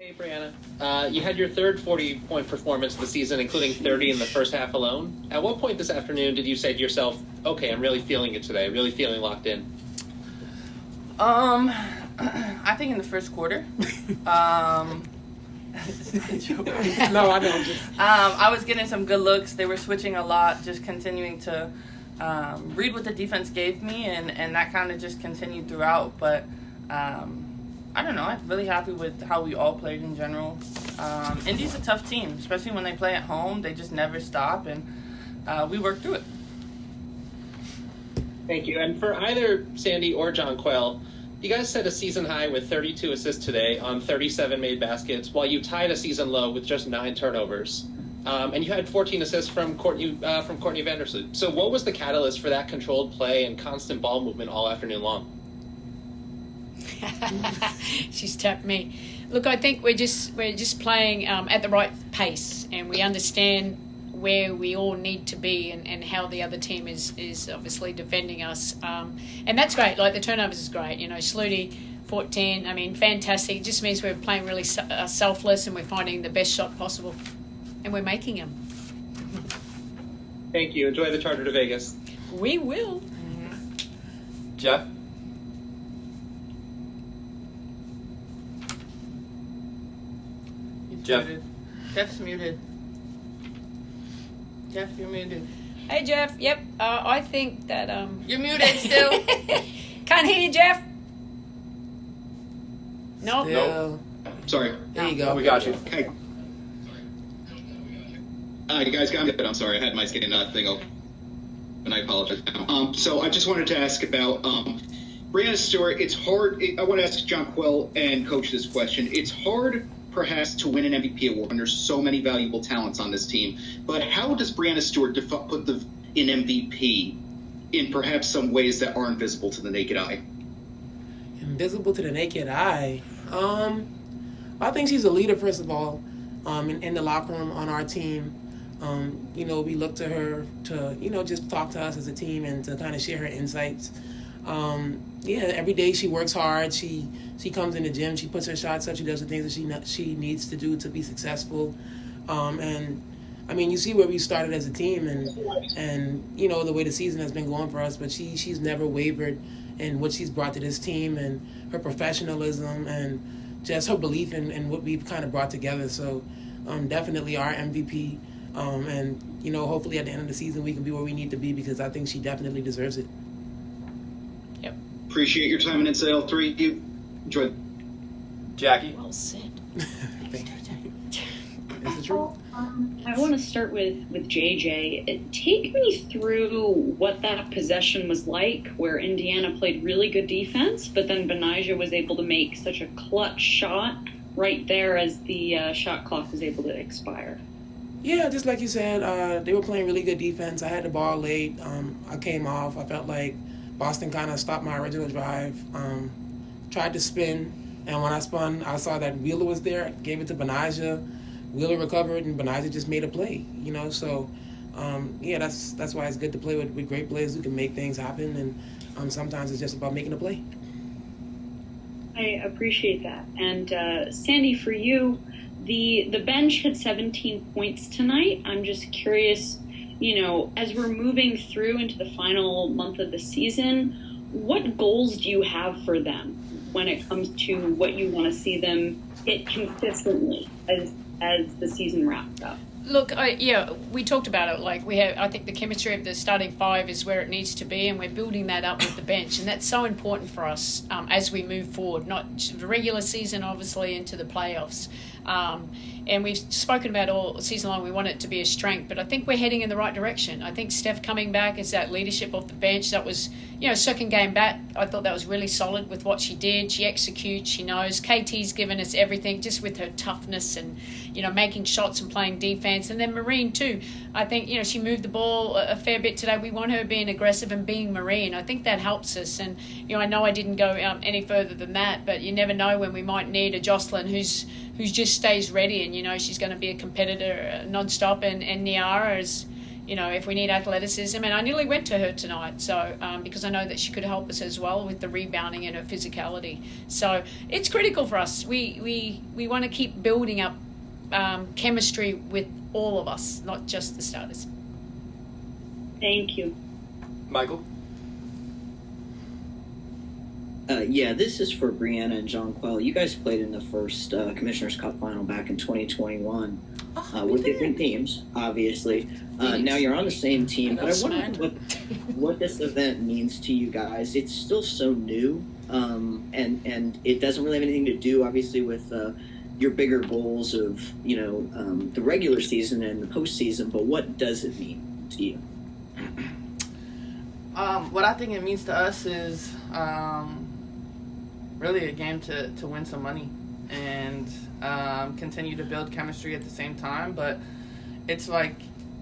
Hey, Breanna. You had your third 40-point performance of the season, including 30 in the first half alone. At what point this afternoon did you say to yourself, okay, I'm really feeling it today, really feeling locked in? I think in the first quarter. No, I know. I was getting some good looks. They were switching a lot, just continuing to read what the defense gave me, and that kind of just continued throughout. But I don't know. I'm really happy with how we all played in general. Indy's a tough team, especially when they play at home. They just never stop, and we work through it. Thank you. And for either Sandy or Jonquel, you guys set a season high with 32 assists today on 37 made baskets, while you tied a season low with just 9 turnovers. And you had 14 assists from Courtney Vandersloot. So what was the catalyst for that controlled play and constant ball movement all afternoon long? She's tapped me. Look, I think we're just playing at the right pace, and we understand where we all need to be and how the other team is obviously defending us. And that's great. Like, the turnovers is great. You know, Sluty, 14, I mean, fantastic. It just means we're playing really selfless, and we're finding the best shot possible. And we're making them. Thank you. Enjoy the charter to Vegas. We will. Jeff? Jeff? Muted. Jeff's muted. Jeff, you're muted. Hey, Jeff. Yep. I think that... You're muted still. Can't hear you, Jeff. Nope. No. Sorry. There you go. We got you. Okay. You guys got me, but I'm sorry. I had my skin thing open, and I apologize. So I just wanted to ask about Breanna Stewart. It's hard. I want to ask Jonquel and Coach this question. It's hard, perhaps, to win an MVP award, and there's so many valuable talents on this team. But how does Breanna Stewart put in MVP in perhaps some ways that aren't visible to the naked eye? Invisible to the naked eye? I think she's a leader, first of all, in the locker room on our team. You know, we look to her to, you know, just talk to us as a team and to kind of share her insights. Every day she works hard. She comes in the gym. She puts her shots up. She does the things that she needs to do to be successful. And I mean, you see where we started as a team, and you know the way the season has been going for us. But she's never wavered in what she's brought to this team, and her professionalism, and just her belief in what we've kind of brought together. So definitely our MVP. And you know, hopefully at the end of the season we can be where we need to be, because I think she definitely deserves it. Yep. Appreciate your time in NCL 3. You enjoy. Jackie? Well said. Thank you. Is it true? I want to start with JJ. Take me through what that possession was like, where Indiana played really good defense, but then Benaja was able to make such a clutch shot right there as the shot clock was able to expire. Yeah, just like you said, they were playing really good defense. I had the ball late. I came off. I felt like Boston kind of stopped my original drive. Tried to spin, and when I spun, I saw that Wheeler was there. Gave it to Benaja. Wheeler recovered, and Benaja just made a play. You know, so that's why it's good to play with great players who can make things happen. And sometimes it's just about making a play. I appreciate that. And Sandy, for you, the bench had 17 points tonight. I'm just curious, you know, as we're moving through into the final month of the season, what goals do you have for them when it comes to what you want to see them hit consistently as the season wraps up? Look, we talked about it. Like, I think the chemistry of the starting 5 is where it needs to be, and we're building that up with the bench, and that's so important for us as we move forward, not the regular season, obviously, into the playoffs. And we've spoken about all season long, we want it to be a strength, but I think we're heading in the right direction. I think Steph coming back is that leadership off the bench. That was, second game back. I thought that was really solid with what she did. She executes, she knows. KT's given us everything just with her toughness and, making shots and playing defense. And then Marine too. I think, she moved the ball a fair bit today. We want her being aggressive and being Marine. I think that helps us. And, I know I didn't go any further than that, but you never know when we might need a Jocelyn who's just stays ready, and she's going to be a competitor non-stop, and Niara is if we need athleticism. And I nearly went to her tonight, so because I know that she could help us as well with the rebounding and her physicality. So it's critical for us. We want to keep building up chemistry with all of us, not just the starters. Thank you. Michael? Yeah, this is for Breanna and Jonquel. You guys played in the first Commissioner's Cup final back in 2021 with different teams, obviously. Now you're on the same team, but I wonder what this event means to you guys. It's still so new, and it doesn't really have anything to do, obviously, with your bigger goals of, the regular season and the postseason, but what does it mean to you? What I think it means to us is really a game to win some money and continue to build chemistry at the same time. But it's like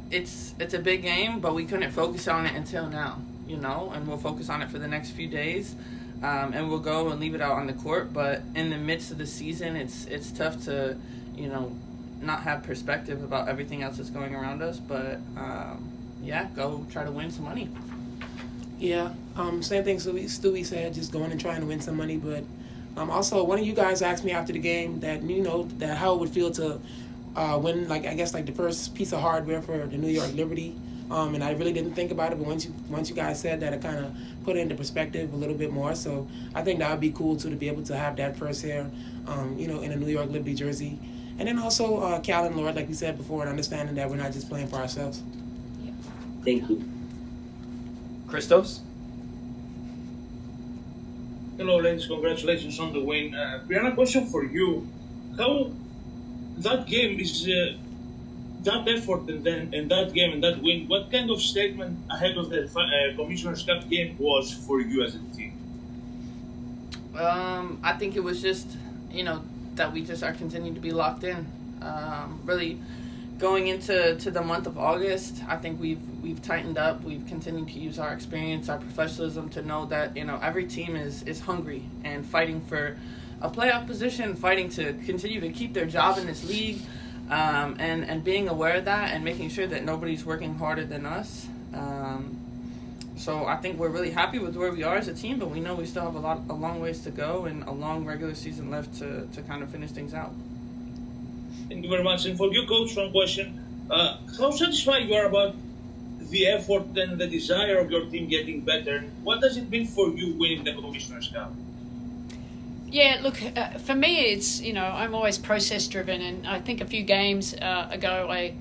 it's a big game, but we couldn't focus on it until now, and we'll focus on it for the next few days, and we'll go and leave it out on the court. But in the midst of the season, it's tough to not have perspective about everything else that's going around us. But go try to win some money. Yeah, same thing Stewie said, just going and trying to win some money. But also, one of you guys asked me after the game that, that how it would feel to win, the first piece of hardware for the New York Liberty. And I really didn't think about it, but once you guys said that, it kind of put it into perspective a little bit more. So I think that would be cool, too, to be able to have that first here, in a New York Liberty jersey. And then also Cal and Lord, like we said before, and understanding that we're not just playing for ourselves. Yeah. Thank you. Christos? Hello, ladies. Congratulations on the win. Breanna, question for you. How that game is, that effort and that game and that win, what kind of statement ahead of the Commissioner's Cup game was for you as a team? I think it was just, that we just are continuing to be locked in. Really going into the month of August, I think we've tightened up. We've continued to use our experience, our professionalism to know that, every team is hungry and fighting for a playoff position, fighting to continue to keep their job in this league, and being aware of that and making sure that nobody's working harder than us. So I think we're really happy with where we are as a team, but we know we still have a long ways to go and a long regular season left to kind of finish things out. Thank you very much. And for you, Coach, one question. How satisfied you are about the effort and the desire of your team getting better? What does it mean for you winning the Commissioner's Cup? Yeah, look, for me, it's, I'm always process-driven, and I think a few games ago I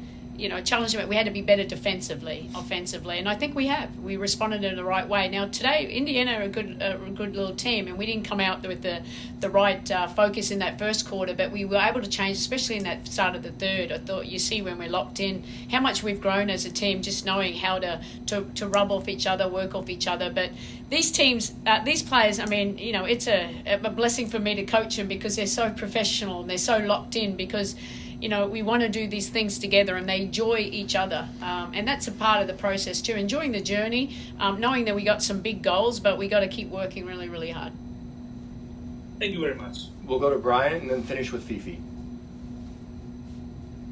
challenged them. We had to be better defensively, offensively, and I think we have. We responded in the right way. Now, today, Indiana are a good little team, and we didn't come out with the right focus in that first quarter, but we were able to change, especially in that start of the third. I thought you see when we're locked in how much we've grown as a team, just knowing how to rub off each other, work off each other. But these teams, these players, it's a blessing for me to coach them because they're so professional and they're so locked in because we want to do these things together and they enjoy each other. And that's a part of the process too, enjoying the journey, knowing that we got some big goals, but we got to keep working really, really hard. Thank you very much. We'll go to Brian and then finish with Fifi.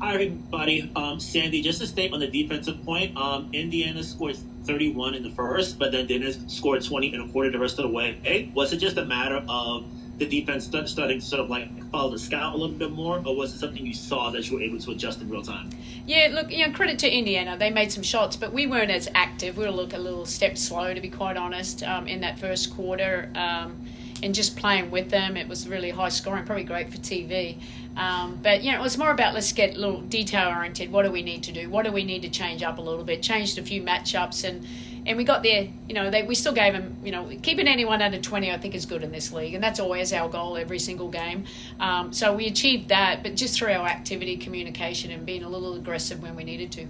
Hi, everybody. Sandy, just to state on the defensive point, Indiana scored 31 in the first, but then didn't score 20 in a quarter the rest of the way. Was it just a matter of the defense starting to sort of follow the scout a little bit more, or was it something you saw that you were able to adjust in real time? Yeah, look, credit to Indiana. They made some shots, but we weren't as active. We were a little step slow, to be quite honest, in that first quarter. And just playing with them, it was really high scoring, probably great for TV. But, it was more about let's get a little detail oriented. What do we need to do? What do we need to change up a little bit? Changed a few matchups and we got there, we still gave them, keeping anyone under 20 I think is good in this league, and that's always our goal every single game. So we achieved that, but just through our activity, communication, and being a little aggressive when we needed to.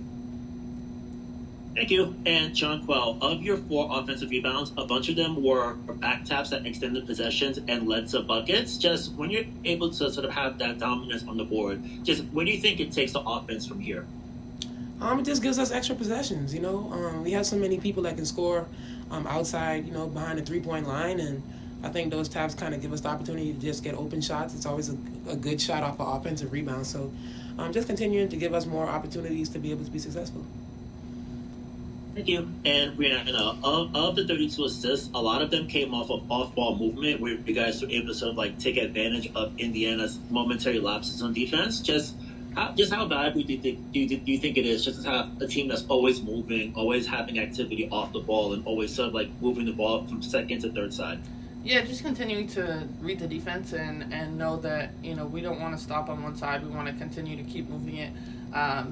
Thank you. And Jonquel, of your 4 offensive rebounds, a bunch of them were back taps that extended possessions and led to buckets. Just when you're able to sort of have that dominance on the board, just where do you think it takes the offense from here? It just gives us extra possessions, We have so many people that can score outside, behind the three-point line, and I think those taps kind of give us the opportunity to just get open shots. It's always a good shot off an offensive rebound. So just continuing to give us more opportunities to be able to be successful. Thank you. And Breanna, of the 32 assists, a lot of them came off of off-ball movement, where you guys were able to sort of like take advantage of Indiana's momentary lapses on defense. Just how valuable do you think it is just to have a team that's always moving, always having activity off the ball, and always sort of like moving the ball from second to third side? Yeah, just continuing to read the defense and know that, you know, we don't want to stop on one side. We want to continue to keep moving it.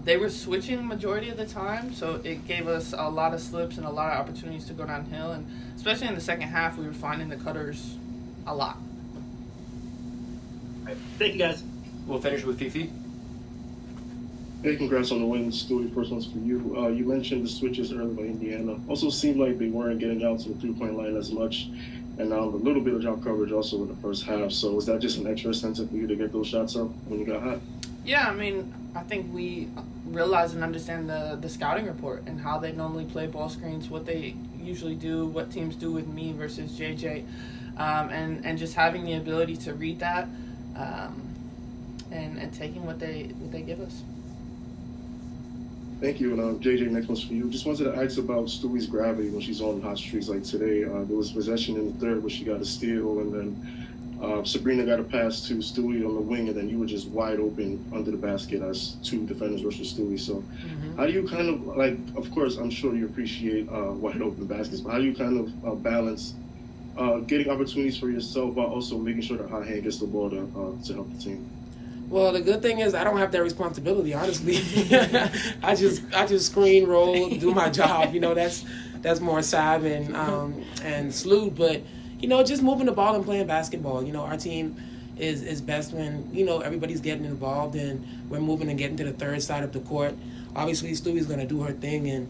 They were switching majority of the time, so it gave us a lot of slips and a lot of opportunities to go downhill. And especially in the second half, we were finding the cutters a lot. All right. Thank you, guys. We'll finish with Fifi. Hey, congrats on the win, Stewart. First one's for you. You mentioned the switches earlier by Indiana. Also seemed like they weren't getting out to the three-point line as much, and a little bit of drop coverage also in the first half. So was that just an extra incentive for you to get those shots up when you got hot? Yeah, I mean, I think we realize and understand the scouting report and how they normally play ball screens, what they usually do, what teams do with me versus JJ, and just having the ability to read that and taking what they give us. Thank you. And JJ, next one's for you. Just wanted to ask about Stewie's gravity when she's on hot streaks like today. There was possession in the third where she got a steal, and then Sabrina got a pass to Stewie on the wing, and then you were just wide open under the basket as two defenders versus Stewie. So how do you kind of, like, of course, I'm sure you appreciate wide open baskets, but how do you kind of balance getting opportunities for yourself while also making sure that hot hand gets the ball to help the team? Well, the good thing is I don't have that responsibility, honestly. I just screen roll, do my job. You know, that's more Sav and Sloot. But, you know, just moving the ball and playing basketball. You know, our team is best when, you know, everybody's getting involved and we're moving and getting to the third side of the court. Obviously, Stewie's going to do her thing, and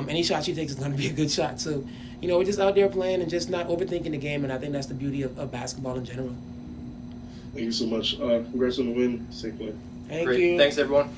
any shot she takes is going to be a good shot. So, you know, we're just out there playing and just not overthinking the game, and I think that's the beauty of basketball in general. Thank you so much. Congrats on the win. Safe play. Thank you. Thanks, everyone.